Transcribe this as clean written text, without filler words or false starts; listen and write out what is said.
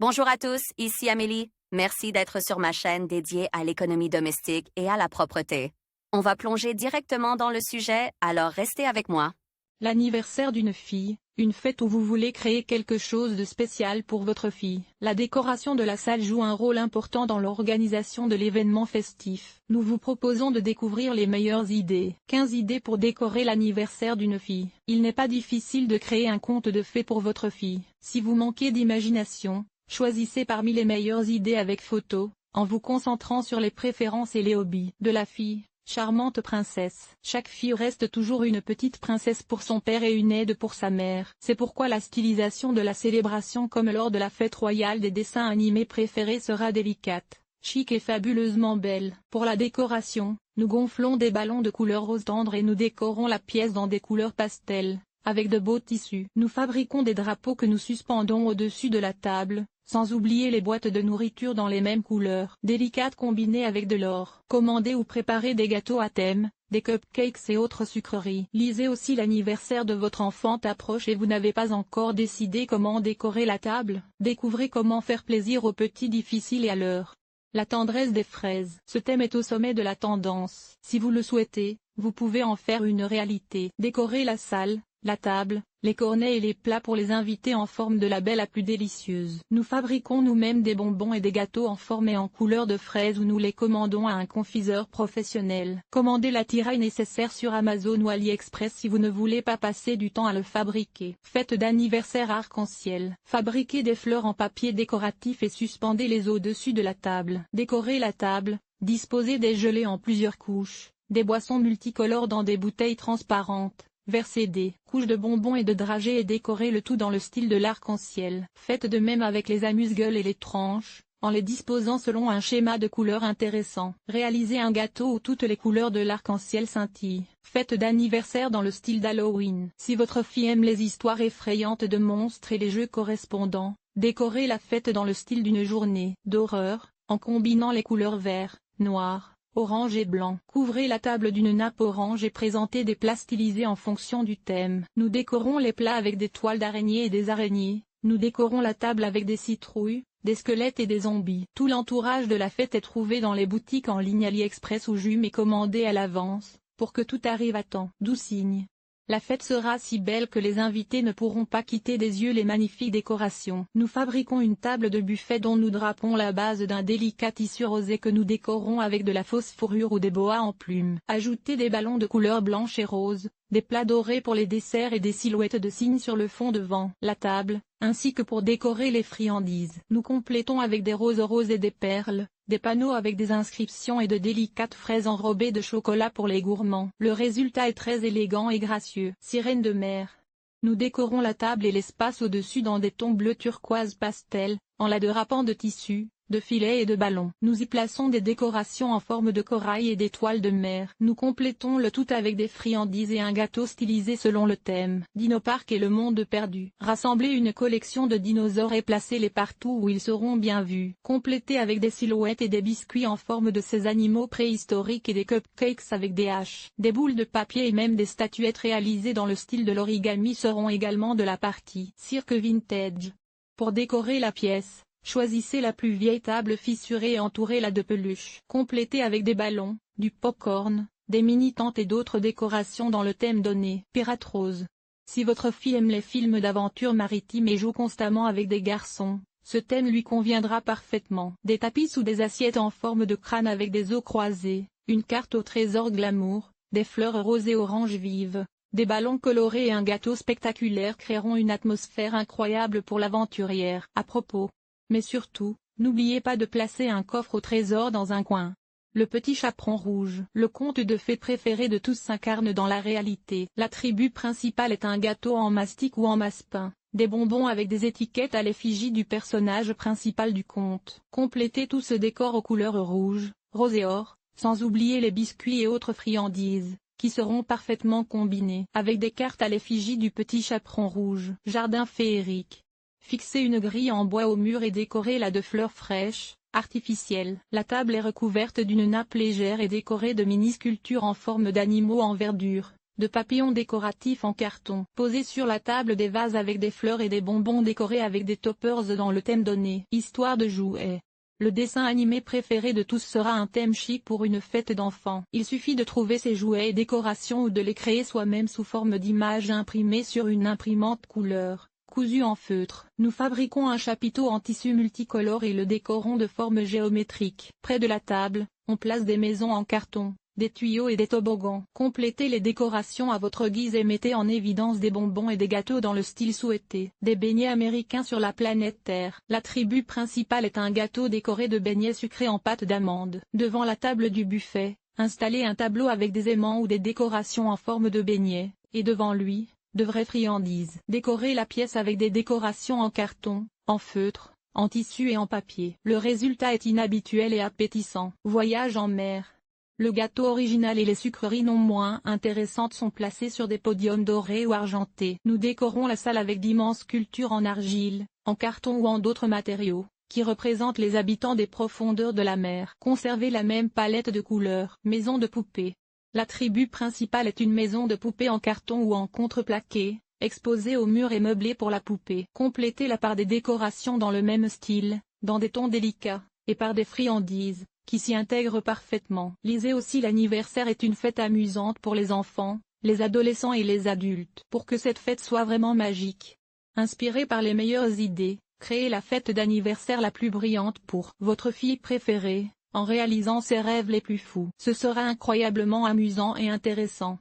Bonjour à tous, ici Amélie. Merci d'être sur ma chaîne dédiée à l'économie domestique et à la propreté. On va plonger directement dans le sujet, alors restez avec moi. L'anniversaire d'une fille, une fête où vous voulez créer quelque chose de spécial pour votre fille. La décoration de la salle joue un rôle important dans l'organisation de l'événement festif. Nous vous proposons de découvrir les meilleures idées. 15 idées pour décorer l'anniversaire d'une fille. Il n'est pas difficile de créer un conte de fées pour votre fille. Si vous manquez d'imagination, choisissez parmi les meilleures idées avec photo, en vous concentrant sur les préférences et les hobbies de la fille. Charmante princesse. Chaque fille reste toujours une petite princesse pour son père et une aide pour sa mère. C'est pourquoi la stylisation de la célébration comme lors de la fête royale des dessins animés préférés sera délicate, chic et fabuleusement belle. Pour la décoration, nous gonflons des ballons de couleur rose tendre et nous décorons la pièce dans des couleurs pastel, avec de beaux tissus. Nous fabriquons des drapeaux que nous suspendons au-dessus de la table, sans oublier les boîtes de nourriture dans les mêmes couleurs, délicates combinées avec de l'or. Commandez ou préparez des gâteaux à thème, des cupcakes et autres sucreries. Lisez aussi l'anniversaire de votre enfant approche et vous n'avez pas encore décidé comment décorer la table. Découvrez comment faire plaisir aux petits difficiles et à l'heure. La tendresse des fraises. Ce thème est au sommet de la tendance. Si vous le souhaitez, vous pouvez en faire une réalité. Décorez la salle, la table, les cornets et les plats pour les invités en forme de la belle la plus délicieuse. Nous fabriquons nous-mêmes des bonbons et des gâteaux en forme et en couleur de fraises ou nous les commandons à un confiseur professionnel. Commandez l'attirail nécessaire sur Amazon ou AliExpress si vous ne voulez pas passer du temps à le fabriquer. Fête d'anniversaire arc-en-ciel. Fabriquez des fleurs en papier décoratif et suspendez-les au-dessus de la table. Décorez la table, disposez des gelées en plusieurs couches, des boissons multicolores dans des bouteilles transparentes. Versez des couches de bonbons et de dragées et décorez le tout dans le style de l'arc-en-ciel. Faites de même avec les amuse-gueules et les tranches, en les disposant selon un schéma de couleurs intéressant. Réalisez un gâteau où toutes les couleurs de l'arc-en-ciel scintillent. Fête d'anniversaire dans le style d'Halloween. Si votre fille aime les histoires effrayantes de monstres et les jeux correspondants, décorez la fête dans le style d'une journée d'horreur, en combinant les couleurs vert, noir, orange et blanc. Couvrez la table d'une nappe orange et présentez des plats stylisés en fonction du thème. Nous décorons les plats avec des toiles d'araignée et des araignées. Nous décorons la table avec des citrouilles, des squelettes et des zombies. Tout l'entourage de la fête est trouvé dans les boutiques en ligne AliExpress ou Jume et commandé à l'avance, pour que tout arrive à temps. 12 signes. La fête sera si belle que les invités ne pourront pas quitter des yeux les magnifiques décorations. Nous fabriquons une table de buffet dont nous drapons la base d'un délicat tissu rosé que nous décorons avec de la fausse fourrure ou des boas en plumes. Ajoutez des ballons de couleur blanche et rose, des plats dorés pour les desserts et des silhouettes de cygnes sur le fond devant la table, ainsi que pour décorer les friandises. Nous complétons avec des roses et des perles, des panneaux avec des inscriptions et de délicates fraises enrobées de chocolat pour les gourmands. Le résultat est très élégant et gracieux. Sirène de mer. Nous décorons la table et l'espace au-dessus dans des tons bleu turquoise pastel, en la drapant de tissus, de filets et de ballons. Nous y plaçons des décorations en forme de corail et d'étoiles de mer. Nous complétons le tout avec des friandises et un gâteau stylisé selon le thème. Dinopark et le monde perdu. Rassemblez une collection de dinosaures et placez-les partout où ils seront bien vus. Complétez avec des silhouettes et des biscuits en forme de ces animaux préhistoriques et des cupcakes avec des haches. Des boules de papier et même des statuettes réalisées dans le style de l'origami seront également de la partie. Cirque vintage. Pour décorer la pièce, choisissez la plus vieille table fissurée et entourez-la de peluches. Complétez avec des ballons, du pop-corn, des mini-tentes et d'autres décorations dans le thème donné. Pirate rose. Si votre fille aime les films d'aventure maritime et joue constamment avec des garçons, ce thème lui conviendra parfaitement. Des tapis sous des assiettes en forme de crâne avec des os croisés, une carte au trésor glamour, des fleurs roses et orange vives, des ballons colorés et un gâteau spectaculaire créeront une atmosphère incroyable pour l'aventurière. À propos, mais surtout, n'oubliez pas de placer un coffre au trésor dans un coin. Le petit chaperon rouge. Le conte de fées préféré de tous s'incarne dans la réalité. L'attribut principal est un gâteau en mastic ou en massepain, des bonbons avec des étiquettes à l'effigie du personnage principal du conte. Complétez tout ce décor aux couleurs rouge, rose et or, sans oublier les biscuits et autres friandises, qui seront parfaitement combinés. Avec des cartes à l'effigie du petit chaperon rouge. Jardin féerique. Fixez une grille en bois au mur et décorez-la de fleurs fraîches, artificielles. La table est recouverte d'une nappe légère et décorée de mini-sculptures en forme d'animaux en verdure, de papillons décoratifs en carton. Posez sur la table des vases avec des fleurs et des bonbons décorés avec des toppers dans le thème donné. Histoire de jouets. Le dessin animé préféré de tous sera un thème chic pour une fête d'enfants. Il suffit de trouver ces jouets et décorations ou de les créer soi-même sous forme d'images imprimées sur une imprimante couleur, cousue en feutre. Nous fabriquons un chapiteau en tissu multicolore et le décorons de forme géométrique. Près de la table, on place des maisons en carton, des tuyaux et des toboggans. Complétez les décorations à votre guise et mettez en évidence des bonbons et des gâteaux dans le style souhaité. Des beignets américains sur la planète Terre. L'attribut principal est un gâteau décoré de beignets sucrés en pâte d'amande. Devant la table du buffet, installez un tableau avec des aimants ou des décorations en forme de beignets, et devant lui, de vraies friandises. Décorez la pièce avec des décorations en carton, en feutre, en tissu et en papier. Le résultat est inhabituel et appétissant. Voyage en mer. Le gâteau original et les sucreries non moins intéressantes sont placés sur des podiums dorés ou argentés. Nous décorons la salle avec d'immenses sculptures en argile, en carton ou en d'autres matériaux, qui représentent les habitants des profondeurs de la mer. Conservez la même palette de couleurs. Maison de poupée. L'attribut principal est une maison de poupée en carton ou en contreplaqué, exposée au mur et meublée pour la poupée. Complétez-la par des décorations dans le même style, dans des tons délicats, et par des friandises qui s'y intègrent parfaitement. Lisez aussi l'anniversaire est une fête amusante pour les enfants, les adolescents et les adultes. Pour que cette fête soit vraiment magique, inspirée par les meilleures idées, créez la fête d'anniversaire la plus brillante pour votre fille préférée, en réalisant ses rêves les plus fous. Ce sera incroyablement amusant et intéressant.